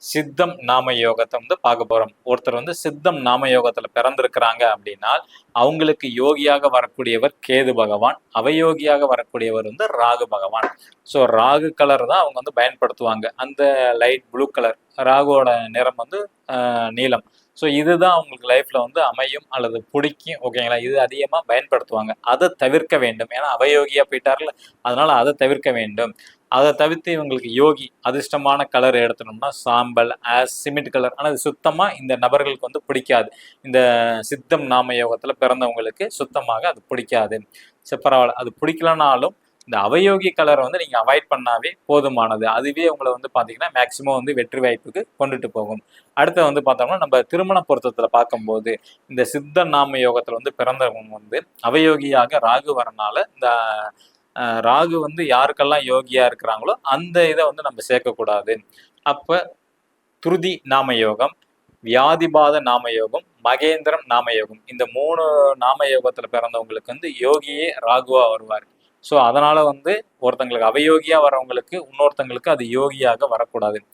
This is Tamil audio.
சித்தம் நாம யோகத்தை வந்து பார்க்க போறோம். ஒருத்தர் வந்து சித்தம் நாம யோகத்துல பிறந்திருக்கிறாங்க அப்படின்னா அவங்களுக்கு யோகியாக வரக்கூடியவர் கேது பகவான், அவயோகியாக வரக்கூடியவர் வந்து ராகு பகவான். ஸோ ராகு கலர் தான் அவங்க வந்து பயன்படுத்துவாங்க. அந்த லைட் ப்ளூ கலர், ராகுவோட நிறம் வந்து நீலம். ஸோ இதுதான் அவங்களுக்கு லைஃப்ல வந்து அமையும் அல்லது பிடிக்கும். ஓகேங்களா? இது அதிகமாக பயன்படுத்துவாங்க. அதை தவிர்க்க வேண்டும். ஏன்னா அவயோகியா போயிட்டார்ல, அதனால அதை தவிர்க்க வேண்டும். அதை தவிர்த்து இவங்களுக்கு யோகி அதிர்ஷ்டமான கலர் எடுத்தணும்னா சாம்பல், ஆஸ், சிமெண்ட் கலர். ஆனால் இது சுத்தமாக இந்த நபர்களுக்கு வந்து பிடிக்காது. இந்த சித்தம் நாம யோகத்தில் பிறந்தவங்களுக்கு சுத்தமாக அது பிடிக்காது. சரி, பரவாயில்ல. அது பிடிக்கலனாலும் இந்த அவயோகி கலரை வந்து நீங்கள் அவாய்ட் பண்ணாவே போதுமானது. அதுவே உங்களை வந்து பார்த்தீங்கன்னா மேக்சிமம் வந்து வெற்றி வாய்ப்புக்கு கொண்டுட்டு போகும். அடுத்து வந்து பார்த்தோம்னா நம்ம திருமண பொருத்தத்தில் பார்க்கும்போது இந்த சித்த நாம யோகத்தில் வந்து பிறந்தவங்க வந்து அவயோகியாக ராகு வரனால இந்த ராகு வந்து யாருக்கெல்லாம் யோகியா இருக்கிறாங்களோ அந்த இதை வந்து நம்ம சேர்க்கக்கூடாது. அப்ப துருதி நாம யோகம், வியாதிபாத நாம யோகம், மகேந்திரம் நாம யோகம், இந்த 3 நாம யோகத்துல பிறந்தவங்களுக்கு வந்து யோகியே ராகுவா வருவார். ஸோ அதனால வந்து ஒருத்தங்களுக்கு அவயோகியா வரவங்களுக்கு இன்னொருத்தங்களுக்கு அது யோகியாக வரக்கூடாது.